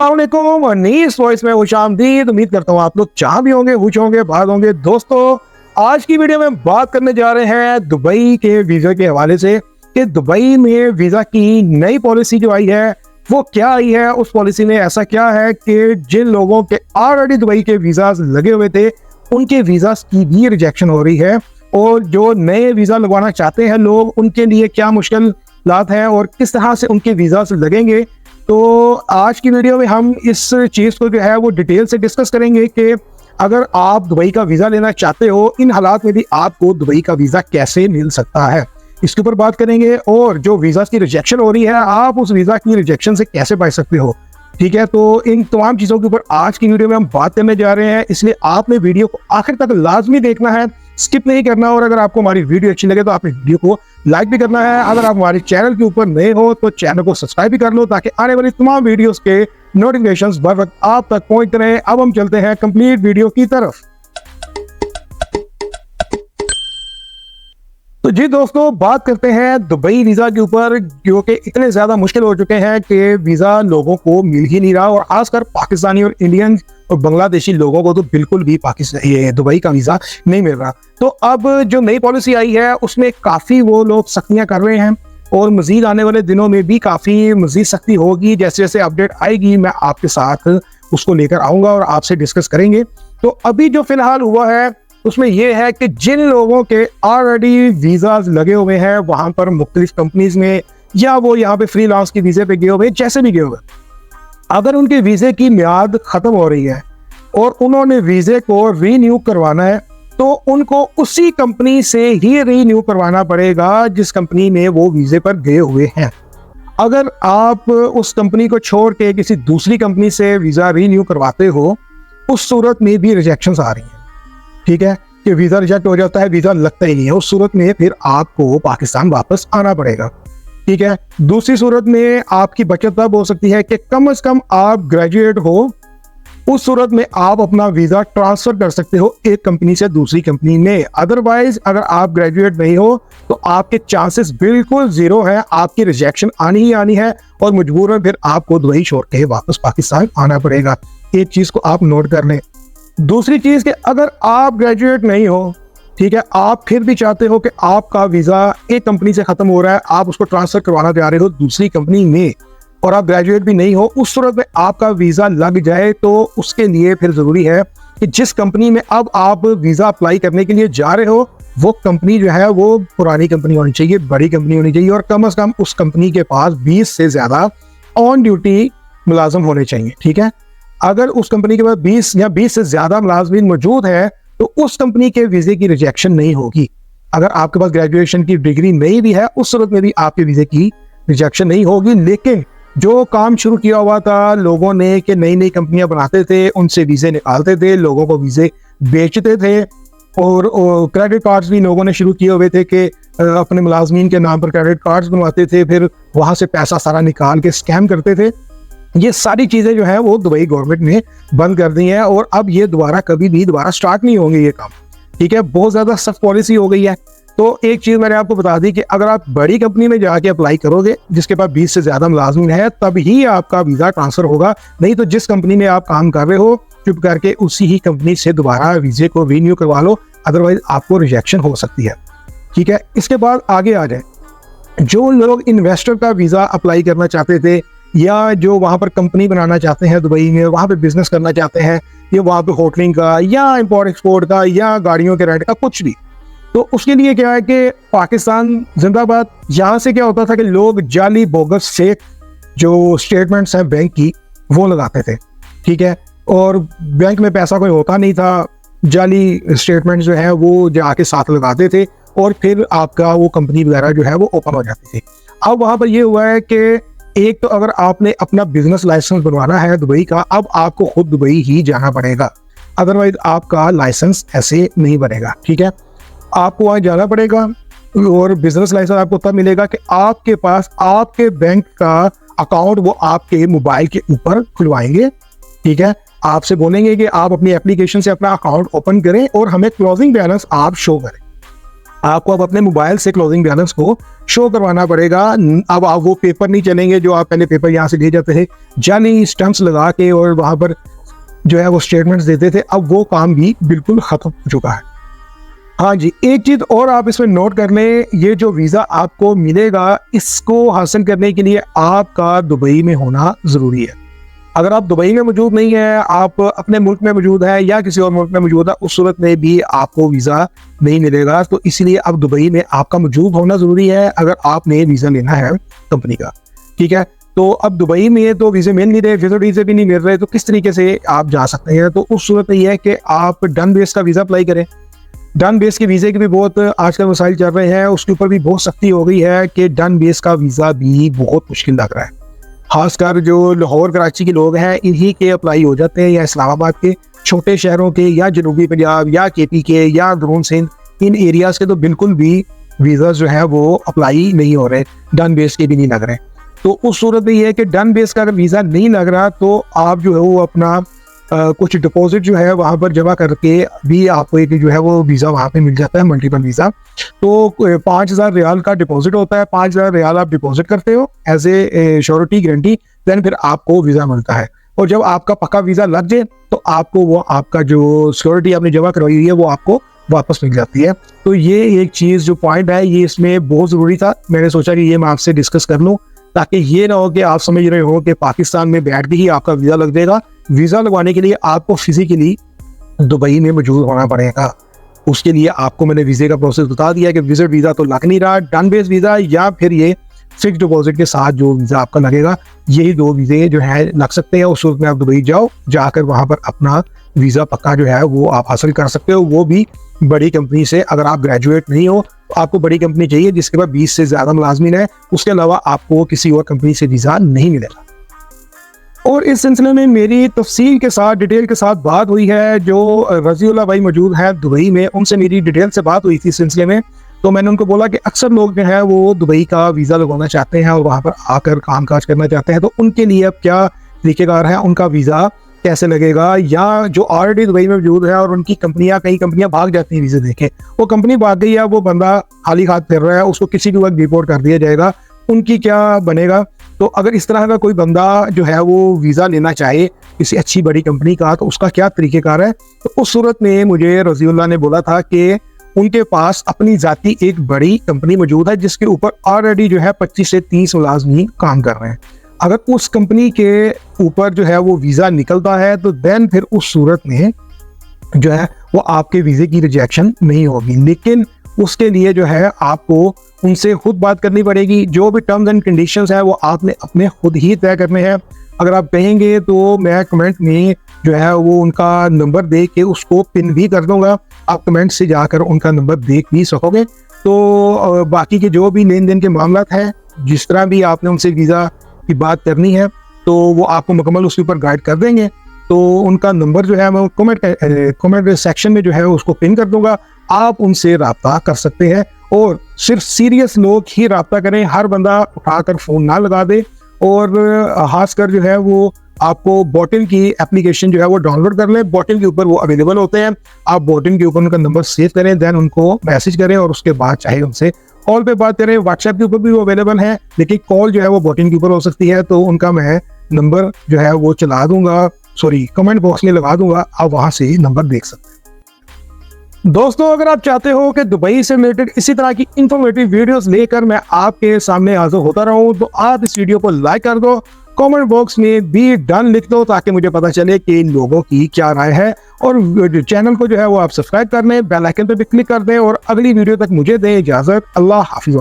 अस्सलामुअलैकुम और नई इस वॉइस में खुशामदीद। उम्मीद करता हूँ आप लोग जहाँ भी होंगे, खुश होंगे, बाहर होंगे। दोस्तों, आज की वीडियो में बात करने जा रहे हैं दुबई के वीजा के हवाले से कि दुबई में वीजा की नई पॉलिसी जो आई है वो क्या आई है। उस पॉलिसी में ऐसा क्या है कि जिन लोगों के ऑलरेडी दुबई के वीजाज लगे हुए थे उनके वीजाज की भी रिजेक्शन हो रही है, और जो नए वीजा लगवाना चाहते हैं लोग उनके लिए क्या मुश्किलात हैं और किस तरह से उनके वीजाज लगेंगे। तो आज की वीडियो में हम इस चीज़ को जो है वो डिटेल से डिस्कस करेंगे कि अगर आप दुबई का वीज़ा लेना चाहते हो, इन हालात में भी आपको दुबई का वीज़ा कैसे मिल सकता है, इसके ऊपर बात करेंगे। और जो वीज़ा की रिजेक्शन हो रही है, आप उस वीज़ा की रिजेक्शन से कैसे बच सकते हो, ठीक है। तो इन तमाम चीज़ों के ऊपर आज की वीडियो में हम बात करने जा रहे हैं, इसलिए आपने वीडियो को आखिर तक लाजमी देखना है, स्किप नहीं करना। और अगर आपको हमारी वीडियो अच्छी लगे तो आपने वीडियो को लाइक भी करना है। अगर आप हमारे चैनल के ऊपर नए हो तो चैनल को सब्सक्राइब भी कर लो ताकि आने वाली तमाम वीडियोस के नोटिफिकेशंस बर वक्त आप तक पहुंचते रहे। अब हम चलते हैं कंप्लीट वीडियो की तरफ। तो जी दोस्तों, बात करते हैं दुबई वीजा के ऊपर, क्योंकि इतने ज्यादा मुश्किल हो चुके हैं कि वीजा लोगों को मिल ही नहीं रहा, और खासकर पाकिस्तानी और इंडियन और बांग्लादेशी लोगों को तो बिल्कुल भी ये दुबई का वीजा नहीं मिल रहा। तो अब जो नई पॉलिसी आई है उसमें काफी वो लोग सख्तियां कर रहे हैं, और मजीद आने वाले दिनों में भी काफी मजीद सख्ती होगी। जैसे जैसे अपडेट आएगी मैं आपके साथ उसको लेकर आऊंगा और आपसे डिस्कस करेंगे। तो अभी जो फिलहाल हुआ है उसमें यह है कि जिन लोगों के ऑलरेडी वीजाज लगे हुए हैं वहां पर मुख्तलिफ कंपनीज में, या वो यहाँ पे फ्रीलांस के वीजे पे गए हुए, जैसे भी गए हुए, अगर उनके वीजे की मियाद खत्म हो रही है और उन्होंने वीजे को रीन्यू करवाना है तो उनको उसी कंपनी से ही रीन्यू करवाना पड़ेगा जिस कंपनी में वो वीजे पर गए हुए हैं। अगर आप उस कंपनी को छोड़ के किसी दूसरी कंपनी से वीजा रीन्यू करवाते हो, उस सूरत में भी रिजेक्शंस आ रही हैं, ठीक है, कि वीजा रिजेक्ट हो जाता है, वीजा लगता ही नहीं है। उस सूरत में फिर आपको पाकिस्तान वापस आना पड़ेगा, ठीक है। दूसरी सूरत में आपकी बचत तब हो सकती है कि कम से कम आप ग्रेजुएट हो, उस सूरत में आप अपना वीजा ट्रांसफर कर सकते हो एक कंपनी से दूसरी कंपनी में। अदरवाइज अगर आप ग्रेजुएट नहीं हो तो आपके चांसेस बिल्कुल जीरो है, आपकी रिजेक्शन आनी ही आनी है, और मजबूरन फिर आपको दुबई छोड़ के वापस पाकिस्तान आना पड़ेगा। एक चीज को आप नोट कर लें। दूसरी चीज कि अगर आप ग्रेजुएट नहीं हो, ठीक है, आप फिर भी चाहते हो कि आपका वीजा एक कंपनी से खत्म हो रहा है, आप उसको ट्रांसफर करवाना चाह रहे हो दूसरी कंपनी में, और आप ग्रेजुएट भी नहीं हो, उस सूरत में आपका वीजा लग जाए तो उसके लिए फिर जरूरी है कि जिस कंपनी में अब आप वीजा अप्लाई करने के लिए जा रहे हो वो कंपनी जो है वो पुरानी कंपनी होनी चाहिए, बड़ी कंपनी होनी चाहिए, और कम से कम उस कंपनी के पास 20 से ज्यादा ऑन ड्यूटी मुलाजिम होने चाहिए, ठीक है। अगर उस कंपनी के पास 20 या 20 से ज्यादा मुलाजमीन मौजूद है तो उस कंपनी के वीजे की रिजेक्शन नहीं होगी। अगर आपके पास ग्रेजुएशन की डिग्री नहीं भी है, उस सूरत में भी आपके वीजे की रिजेक्शन नहीं होगी। लेकिन जो काम शुरू किया हुआ था लोगों ने कि नई नई कंपनियां बनाते थे, उनसे वीजे निकालते थे, लोगों को वीजे बेचते थे, और क्रेडिट कार्ड्स भी लोगों ने शुरू किए हुए थे कि अपने मुलाजमीन के नाम पर क्रेडिट कार्ड्स बनवाते थे, फिर वहां से पैसा सारा निकाल के स्कैम करते थे। ये सारी चीजें जो है वो दुबई गवर्नमेंट ने बंद कर दी है, और अब ये कभी भी दोबारा स्टार्ट नहीं होंगे ये काम, ठीक है। बहुत ज्यादा सख्त पॉलिसी हो गई है। तो एक चीज मैंने आपको बता दी कि अगर आप बड़ी कंपनी में जाके अप्लाई करोगे जिसके पास 20 से ज्यादा मुलाजमीन है, तब ही आपका वीजा ट्रांसफर होगा। नहीं तो जिस कंपनी में आप काम कर रहे हो चुप करके उसी ही कंपनी से दोबारा वीजे को रीन्यू करवा लो, अदरवाइज आपको रिजेक्शन हो सकती है, ठीक है। इसके बाद आगे आ जाए, जो लोग इन्वेस्टर का वीजा अप्लाई करना चाहते थे, या जो वहां पर कंपनी बनाना चाहते हैं दुबई में, वहां पे बिजनेस करना चाहते हैं, या वहां पे होटलिंग का या इंपोर्ट एक्सपोर्ट का या गाड़ियों के रेंट का, कुछ भी, तो उसके लिए क्या है कि पाकिस्तान जिंदाबाद। यहाँ से क्या होता था कि लोग जाली बोगस फेक जो स्टेटमेंट्स हैं बैंक की वो लगाते थे, ठीक है, और बैंक में पैसा कोई होता नहीं था, जाली स्टेटमेंट जो है वो जाके साथ लगाते थे, और फिर आपका वो कंपनी वगैरह जो है वो ओपन हो जाती थी। अब वहां पर ये हुआ है कि एक तो अगर आपने अपना बिजनेस लाइसेंस बनवाना है दुबई का, अब आपको खुद दुबई ही जाना पड़ेगा, अदरवाइज आपका लाइसेंस ऐसे नहीं बनेगा, ठीक है। आपको वहां जाना पड़ेगा, और बिजनेस लाइसेंस आपको तब मिलेगा कि आपके पास आपके बैंक का अकाउंट वो आपके मोबाइल के ऊपर खुलवाएंगे, ठीक है। आपसे बोलेंगे कि आप अपनी एप्लीकेशन से अपना अकाउंट ओपन करें और हमें क्लोजिंग बैलेंस आप शो करें, आपको अब अपने मोबाइल से क्लोजिंग बैलेंस को शो करवाना पड़ेगा। अब आप वो पेपर नहीं चलेंगे जो आप पहले पेपर यहाँ से ले जाते थे, जाली स्टैंप्स लगा के और वहाँ पर जो है वो स्टेटमेंट्स देते थे। अब वो काम भी बिल्कुल ख़त्म हो चुका है। हाँ जी, एक चीज़ और आप इसमें नोट कर लें, ये जो वीज़ा आपको मिलेगा इसको हासिल करने के लिए आपका दुबई में होना ज़रूरी है। अगर आप दुबई में मौजूद नहीं है, आप अपने मुल्क में मौजूद है या किसी और मुल्क में मौजूद है, उस सूरत में भी आपको वीज़ा नहीं मिलेगा। तो इसलिए अब दुबई में आपका मौजूद होना ज़रूरी है अगर आपने वीज़ा लेना है कंपनी का, ठीक है। तो अब दुबई में तो वीज़े मिल नहीं रहे, विजिट वीज़े भी नहीं मिल रहे, तो किस तरीके से आप जा सकते हैं? तो उस सूरत में यह है कि आप डन बेस का वीज़ा अप्लाई करें। डन बेस के वीज़े के भी बहुत आजकल मसाइल चल रहे हैं, उसके ऊपर भी बहुत सख्ती हो गई है कि डन बेस का वीज़ा भी बहुत मुश्किल लग रहा है। खासकर जो लाहौर कराची के लोग हैं इन्हीं के अप्लाई हो जाते हैं, या इस्लामाबाद के छोटे शहरों के, या जनूबी पंजाब या केपी के या दरून सिंध, इन एरियाज़ के तो बिल्कुल भी वीज़ा जो है वो अप्लाई नहीं हो रहे, डन बेस के भी नहीं लग रहे। तो उस सूरत में ये है कि डन बेस का अगर वीज़ा नहीं लग रहा तो आप जो है वो अपना कुछ डिपॉजिट जो है वहाँ पर जमा करके भी आपको एक जो है वो वीज़ा वहाँ पे मिल जाता है, मल्टीपल वीज़ा। तो 5,000 रियाल का डिपॉजिट होता है, 5,000 रियाल आप डिपॉजिट करते हो as a surety guarantee, then फिर आपको वीज़ा मिलता है। और जब आपका पक्का वीज़ा लग जाए तो आपको वो आपका जो सिक्योरिटी आपने जमा करवाई हुई है वो आपको वापस मिल जाती है। तो ये एक चीज़ जो पॉइंट है ये इसमें बहुत ज़रूरी था, मैंने सोचा कि ये मैं आपसे डिस्कस कर लूँ, ताकि ये ना हो कि आप समझ रहे हो कि पाकिस्तान में बैठ के ही आपका वीज़ा लग जाएगा। वीज़ा लगवाने के लिए आपको फिजिकली दुबई में मौजूद होना पड़ेगा। उसके लिए आपको मैंने वीज़े का प्रोसेस बता दिया कि विजिट वीज़ा तो लग नहीं रहा, डन बेस वीज़ा या फिर ये फिक्स डिपॉजिट के साथ जो वीज़ा आपका लगेगा, यही 2 वीज़े जो है लग सकते हैं। उस सूरत में आप दुबई जाओ, जाकर वहाँ पर अपना वीज़ा पक्का जो है वो आप हासिल कर सकते हो, वो भी बड़ी कंपनी से। अगर आप ग्रेजुएट नहीं हो तो आपको बड़ी कंपनी चाहिए जिसके पास 20 से ज़्यादा मुलाजमीन है, उसके अलावा आपको किसी और कंपनी से वीज़ा नहीं मिलेगा। और इस सिलसिले में मेरी तफसील के साथ, डिटेल के साथ बात हुई है, जो रज़ीउल्लाह भाई मौजूद है दुबई में, उनसे मेरी डिटेल से बात हुई थी इस सिलसिले में। तो मैंने उनको बोला कि अक्सर लोग जो है वो दुबई का वीज़ा लगवाना चाहते हैं और वहाँ पर आकर काम काज करना चाहते हैं, तो उनके लिए अब क्या तरीक़ेकार है, उनका वीज़ा कैसे लगेगा, या जो ऑलरेडी दुबई में मौजूद है और उनकी कंपनियां, कई कंपनियां भाग जाती हैं वीज़े देके, वो कंपनी भाग गई है, वो बंदा खाली हाथ फिर रहा है, उसको किसी भी वक्त रिपोर्ट कर दिया जाएगा, उनकी क्या बनेगा? तो अगर इस तरह का कोई बंदा जो है वो वीज़ा लेना चाहे किसी अच्छी बड़ी कंपनी का, तो उसका क्या तरीक़ेकार है? तो उस सूरत में मुझे रज़ीउल्लाह ने बोला था कि उनके पास अपनी ज़ाती एक बड़ी कंपनी मौजूद है जिसके ऊपर ऑलरेडी जो है 25 से 30 मुलाजमीन काम कर रहे हैं। अगर उस कंपनी के ऊपर जो है वो वीज़ा निकलता है तो देन फिर उस सूरत में जो है वो आपके वीज़े की रिजेक्शन नहीं होगी, लेकिन उसके लिए जो है आपको उनसे खुद बात करनी पड़ेगी। जो भी टर्म्स एंड कंडीशंस है वो आपने अपने खुद ही तय करने हैं। अगर आप कहेंगे तो मैं कमेंट में जो है वो उनका नंबर दे के उसको पिन भी कर दूंगा, आप कमेंट से जाकर उनका नंबर देख भी सकोगे। तो बाकी के जो भी लेन देन के मामला हैं, जिस तरह भी आपने उनसे वीज़ा की बात करनी है तो वो आपको मुकम्मल उसके ऊपर गाइड कर देंगे। तो उनका नंबर जो है मैं कमेंट सेक्शन में जो है उसको पिन कर दूंगा, आप उनसे रब्ता कर सकते हैं। और सिर्फ सीरियस लोग ही रब्ता करें, हर बंदा उठाकर फ़ोन ना लगा दे। और खासकर जो है वो आपको बोटिन की एप्लीकेशन जो है वो डाउनलोड कर लें, बोटिन के ऊपर वो अवेलेबल होते हैं। आप बोटिन के ऊपर उनका नंबर सेव करें, देन उनको मैसेज करें और उसके बाद चाहे उनसे कॉल पे बात करें। व्हाट्सएप के ऊपर भी वो अवेलेबल है, लेकिन कॉल जो है वो बोटिन के ऊपर हो सकती है। तो उनका मैं नंबर जो है वो चला दूंगा, कमेंट बॉक्स में लगा दूंगा, आप वहां से नंबर देख सकते हैं। दोस्तों, अगर आप चाहते हो कि दुबई से रिलेटेड इसी तरह की इंफॉर्मेटिव वीडियोस लेकर मैं आपके सामने हाजिर होता रहूं, तो आप इस वीडियो को लाइक कर दो, कमेंट बॉक्स में बी डन लिख दो, ताकि मुझे पता चले कि इन लोगों की क्या राय है। और चैनल को जो है वो आप सब्सक्राइब कर लें, बेल आइकन पे भी क्लिक कर दें और अगली वीडियो तक मुझे दें इजाजत। अल्लाह हाफिज़।